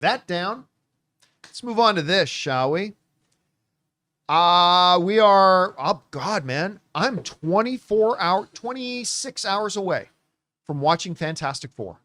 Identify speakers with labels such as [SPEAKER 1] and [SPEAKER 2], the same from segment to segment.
[SPEAKER 1] that down. Let's move on to this, shall we? We are, oh God, man, I'm 26 hours away from watching Fantastic Four.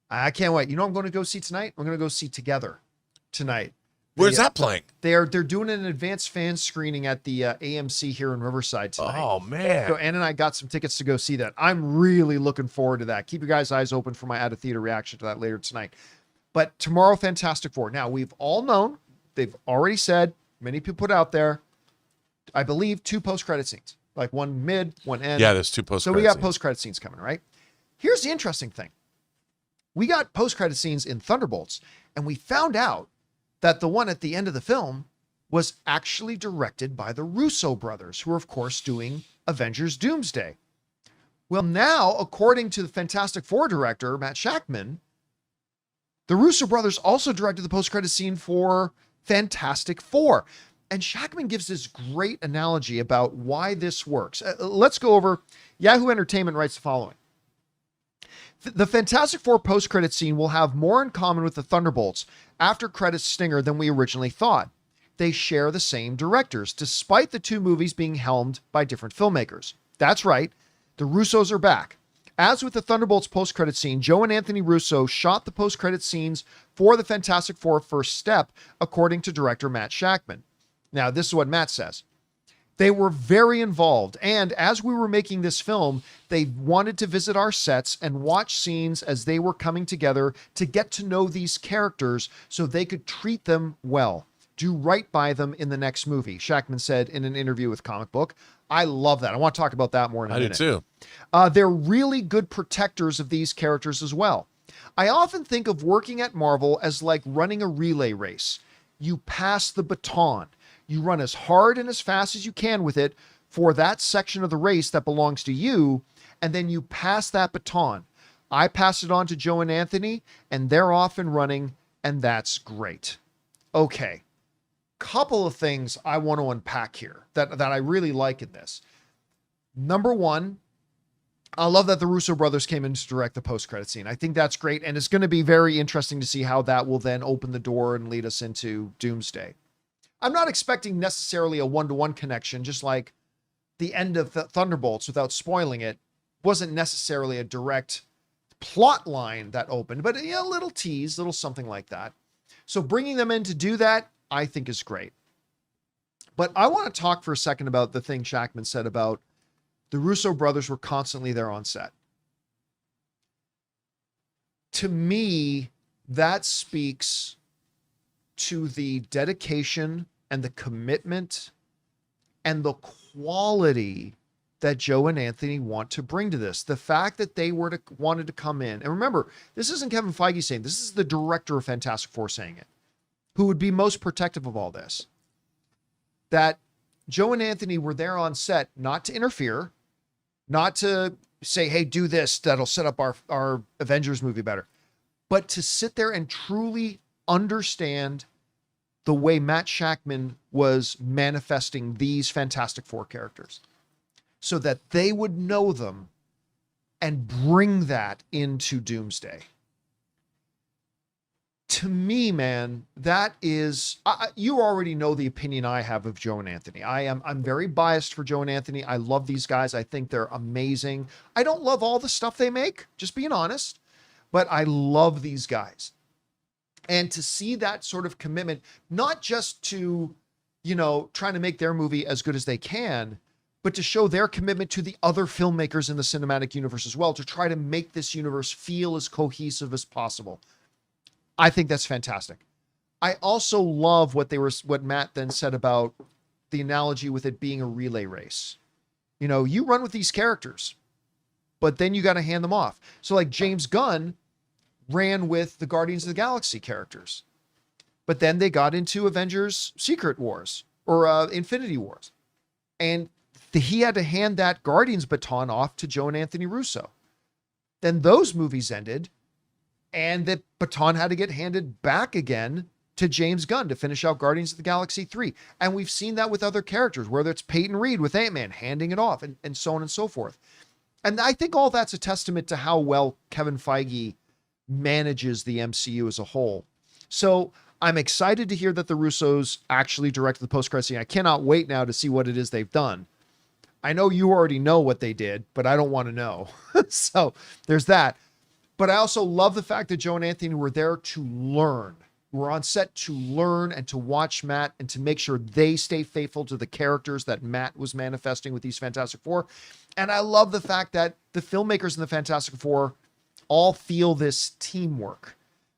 [SPEAKER 1] I can't wait. You know what I'm going to go see tonight? We're going to go see Together tonight.
[SPEAKER 2] Where's that playing?
[SPEAKER 1] They're doing an advanced fan screening at the AMC here in Riverside tonight.
[SPEAKER 2] Oh, man.
[SPEAKER 1] So Ann and I got some tickets to go see that. I'm really looking forward to that. Keep your guys' eyes open for my out-of-theater reaction to that later tonight. But tomorrow, Fantastic Four. Now, we've all known, they've already said, many people put out there, I believe, 2 post-credit scenes. Like one mid, one end.
[SPEAKER 2] Yeah, there's 2 post-credit
[SPEAKER 1] So we got
[SPEAKER 2] scenes.
[SPEAKER 1] post-credit scenes coming, right? Here's the interesting thing. We got post-credit scenes in Thunderbolts, and we found out that the one at the end of the film was actually directed by the Russo Brothers, who are, of course, doing Avengers Doomsday. Well, now, according to the Fantastic Four director, Matt Shakman, the Russo Brothers also directed the post-credit scene for Fantastic Four. And Shakman gives this great analogy about why this works. Let's go over. Yahoo Entertainment writes the following. The Fantastic Four post-credit scene will have more in common with the Thunderbolts after credits stinger than we originally thought. They share the same directors, despite the 2 movies being helmed by different filmmakers. That's right, the Russos are back. As with the Thunderbolts post-credit scene, Joe and Anthony Russo shot the post-credit scenes for the Fantastic Four First Step, according to director Matt Shakman. Now, this is what Matt says. They were very involved, and as we were making this film, they wanted to visit our sets and watch scenes as they were coming together to get to know these characters so they could treat them well, do right by them in the next movie, Shakman said in an interview with Comic Book. I love that. I want to talk about that more in a minute.
[SPEAKER 2] I do
[SPEAKER 1] too. They're really good protectors of these characters as well. I often think of working at Marvel as like running a relay race. You pass the baton. You run as hard and as fast as you can with it for that section of the race that belongs to you, and then you pass that baton. I pass it on to Joe and Anthony, and they're off and running, and that's great. Okay, couple of things I want to unpack here that I really like in this. Number one, I love that the Russo brothers came in to direct the post-credit scene. I think that's great, and it's going to be very interesting to see how that will then open the door and lead us into Doomsday. I'm not expecting necessarily a one-to-one connection, just like the end of Thunderbolts, without spoiling it, wasn't necessarily a direct plot line that opened, but a little tease, little something like that. So bringing them in to do that, I think is great. But I want to talk for a second about the thing Shakman said about the Russo brothers were constantly there on set. To me, that speaks to the dedication and the commitment and the quality that Joe and Anthony want to bring to this. The fact that they wanted to come in. And remember, this isn't Kevin Feige saying, this is the director of Fantastic Four saying it, who would be most protective of all this. That Joe and Anthony were there on set, not to interfere, not to say, hey, do this, that'll set up our Avengers movie better, but to sit there and truly understand the way Matt Shakman was manifesting these Fantastic Four characters so that they would know them and bring that into Doomsday. To me, man, that is, you already know the opinion I have of Joe and Anthony. I'm very biased for Joe and Anthony. I love these guys. I think they're amazing. I don't love all the stuff they make, just being honest, but I love these guys. And to see that sort of commitment, not just to, trying to make their movie as good as they can, but to show their commitment to the other filmmakers in the cinematic universe as well, to try to make this universe feel as cohesive as possible. I think that's fantastic. I also love what Matt then said about the analogy with it being a relay race. You run with these characters, but then you got to hand them off. So like James Gunn ran with the Guardians of the Galaxy characters, but then they got into Avengers Secret Wars or Infinity Wars. And he had to hand that Guardians baton off to Joe and Anthony Russo. Then those movies ended, and the baton had to get handed back again to James Gunn to finish out Guardians of the Galaxy 3. And we've seen that with other characters, whether it's Peyton Reed with Ant-Man handing it off and so on and so forth. And I think all that's a testament to how well Kevin Feige manages the MCU as a whole. So I'm excited to hear that the Russos actually directed the post-credit scene. I cannot wait now to see what it is they've done. I know you already know what they did, but I don't want to know. So there's that. But I also love the fact that Joe and Anthony were there to learn. We're on set to learn and to watch Matt and to make sure they stay faithful to the characters that Matt was manifesting with these Fantastic Four. And I love the fact that the filmmakers in the Fantastic Four all feel this teamwork,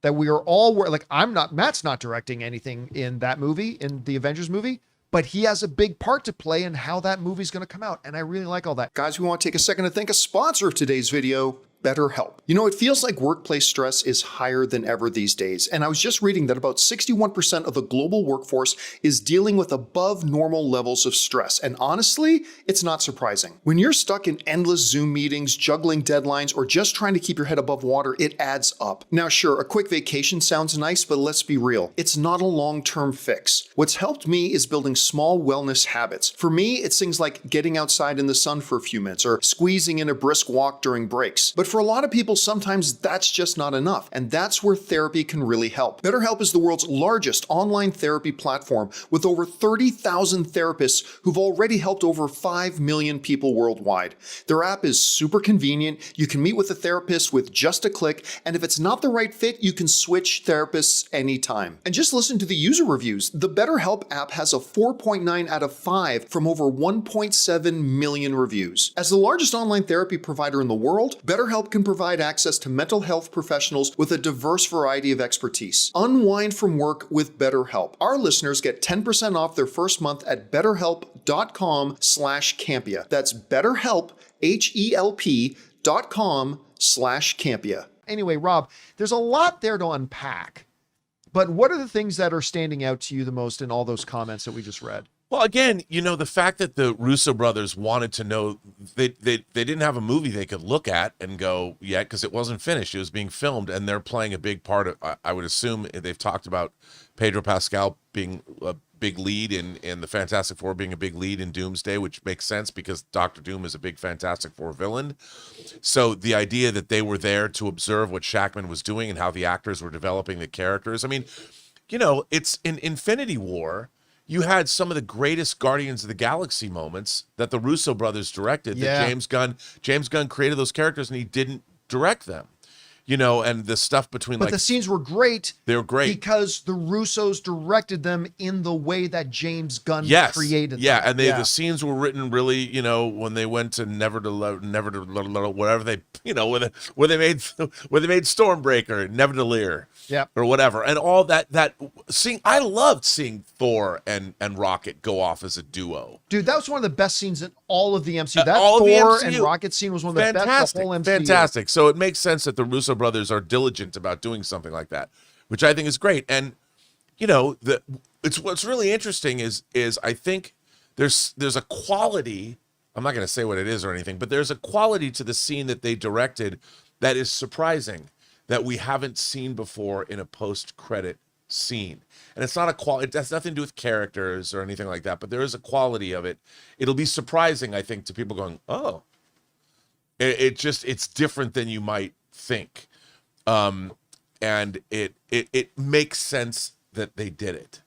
[SPEAKER 1] that we are all like, Matt's not directing anything in that movie, in the Avengers movie, but he has a big part to play in how that movie's going to come out. And I really like all that.
[SPEAKER 2] Guys, we want to take a second to thank a sponsor of today's video, BetterHelp. You know, it feels like workplace stress is higher than ever these days. And I was just reading that about 61% of the global workforce is dealing with above normal levels of stress. And honestly, it's not surprising. When you're stuck in endless Zoom meetings, juggling deadlines, or just trying to keep your head above water, it adds up. Now, sure, a quick vacation sounds nice, but let's be real. It's not a long-term fix. What's helped me is building small wellness habits. For me, it's things like getting outside in the sun for a few minutes or squeezing in a brisk walk during breaks. But for a lot of people, sometimes that's just not enough, and that's where therapy can really help. BetterHelp is the world's largest online therapy platform with over 30,000 therapists who've already helped over 5 million people worldwide. Their app is super convenient. You can meet with a therapist with just a click, and if it's not the right fit, you can switch therapists anytime. And just listen to the user reviews. The BetterHelp app has a 4.9 out of 5 from over 1.7 million reviews. As the largest online therapy provider in the world, BetterHelp can provide access to mental health professionals with a diverse variety of expertise. Unwind from work with BetterHelp. Our listeners get 10% off their first month at betterhelp.com/Campea. That's BetterHelp, HELP.com/Campea.
[SPEAKER 1] Anyway, Rob, there's a lot there to unpack, but what are the things that are standing out to you the most in all those comments that we just read?
[SPEAKER 3] Well, again, you know, the fact that the Russo brothers wanted to know, they didn't have a movie they could look at and go yet because it wasn't finished. It was being filmed, and they're playing a big part of, I would assume they've talked about Pedro Pascal being a big lead in the Fantastic Four, being a big lead in Doomsday, which makes sense because Doctor Doom is a big Fantastic Four villain. So the idea that they were there to observe what Shackman was doing and how the actors were developing the characters. I mean, you know, it's in Infinity War, you had some of the greatest Guardians of the Galaxy moments that the Russo brothers directed.
[SPEAKER 1] Yeah.
[SPEAKER 3] That James Gunn created those characters and he didn't direct them. You know, and the stuff between,
[SPEAKER 1] but the scenes were great.
[SPEAKER 3] They were great
[SPEAKER 1] because the Russos directed them in the way that James Gunn created them.
[SPEAKER 3] Yeah, and the scenes were written really, you know, when they went to never to whatever they, you know, where they made Stormbreaker, Never to Lear, or whatever, and all that seeing. I loved seeing Thor and Rocket go off as a duo.
[SPEAKER 1] Dude, that was one of the best scenes in all of the MCU. That
[SPEAKER 3] all
[SPEAKER 1] Thor
[SPEAKER 3] the
[SPEAKER 1] and Rocket scene was one of the best in the whole MCU.
[SPEAKER 3] Fantastic. So it makes sense that the Russo brothers are diligent about doing something like that, which I think is great. And you know, what's really interesting is I think there's a quality. I'm not going to say what it is or anything, but there's a quality to the scene that they directed that is surprising, that we haven't seen before in a post-credit scene. And it's not a quality, it has nothing to do with characters or anything like that, but there is a quality of it. It'll be surprising, I think, to people going, oh, it's different than you might think. And it makes sense that they did it.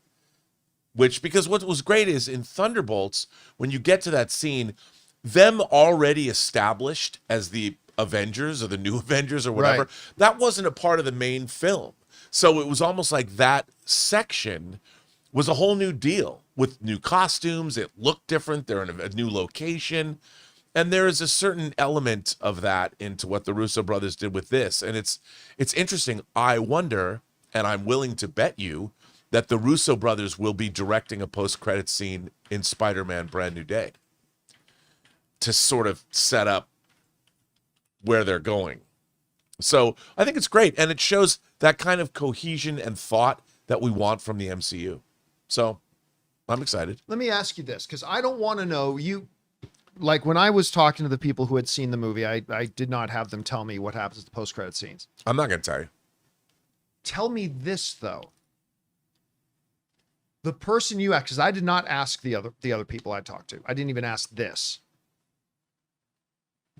[SPEAKER 3] Because what was great is in Thunderbolts, when you get to that scene, them already established as the Avengers or the new Avengers or whatever, that wasn't a part of the main film. So it was almost like that section was a whole new deal with new costumes. It looked different. They're in a new location. And there is a certain element of that into what the Russo brothers did with this. And it's interesting. I wonder, and I'm willing to bet you, that the Russo brothers will be directing a post-credit scene in Spider-Man Brand New Day to sort of set up where they're going. So I think it's great. And it shows that kind of cohesion and thought that we want from the MCU. So I'm excited.
[SPEAKER 1] Let me ask you this, because I don't want to know, like when I was talking to the people who had seen the movie, I did not have them tell me what happens at the post-credit scenes.
[SPEAKER 3] I'm not going to tell you.
[SPEAKER 1] Tell me this, though. The person you asked, because I did not ask the other people I talked to. I didn't even ask this.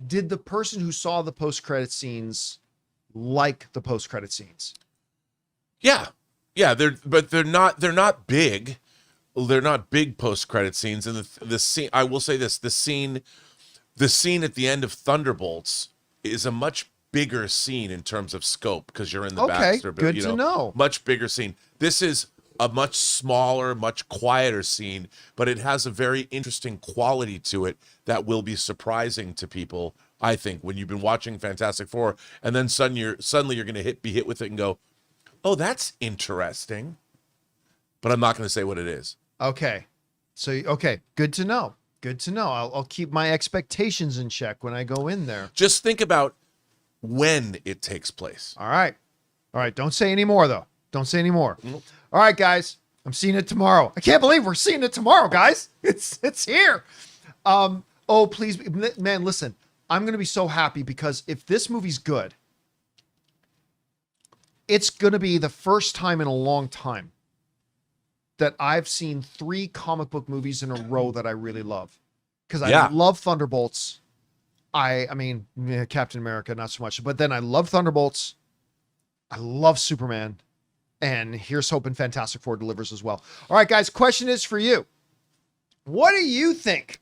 [SPEAKER 1] Did the person who saw the post-credit scenes like the post-credit scenes?
[SPEAKER 3] Yeah. Yeah, they're not big. They're not big post-credit scenes. And the scene, I will say this, the scene at the end of Thunderbolts is a much bigger scene in terms of scope because you're in the Baxter,
[SPEAKER 1] good to know.
[SPEAKER 3] Much bigger scene. This is a much smaller, much quieter scene, but it has a very interesting quality to it that will be surprising to people, I think, when you've been watching Fantastic Four, and then suddenly you're going to be hit with it and go, "Oh, that's interesting," but I'm not going to say what it is.
[SPEAKER 1] Okay, so good to know. Good to know. I'll keep my expectations in check when I go in there.
[SPEAKER 3] Just think about when it takes place.
[SPEAKER 1] All right. Don't say any more though. Don't say any more.
[SPEAKER 3] Nope.
[SPEAKER 1] All right, guys. I'm seeing it tomorrow. I can't believe we're seeing it tomorrow, guys. It's here. Oh, please, man, listen. I'm going to be so happy because if this movie's good, it's going to be the first time in a long time that I've seen 3 comic book movies in a row that I really love. Because I love Thunderbolts. I mean, Captain America, not so much. But then I love Thunderbolts. I love Superman. And here's hoping Fantastic Four delivers as well. All right, guys, question is for you. What do you think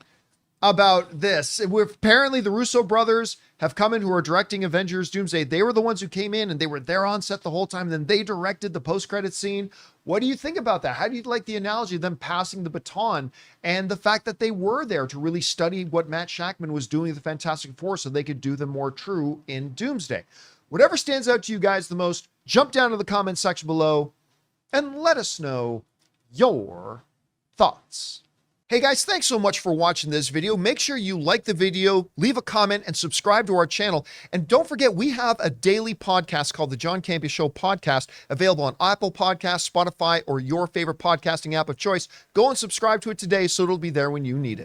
[SPEAKER 1] about this? Apparently, the Russo brothers have come in who are directing Avengers Doomsday. They were the ones who came in and they were there on set the whole time. Then they directed the post-credit scene. What do you think about that? How do you like the analogy of them passing the baton and the fact that they were there to really study what Matt Shakman was doing with the Fantastic Four so they could do them more true in Doomsday? Whatever stands out to you guys the most, jump down to the comment section below and let us know your thoughts. Hey guys, thanks so much for watching this video. Make sure you like the video, leave a comment, and subscribe to our channel. And don't forget, we have a daily podcast called the John Campea Show podcast, available on Apple Podcasts, Spotify, or your favorite podcasting app of choice. Go and subscribe to it today so it'll be there when you need it.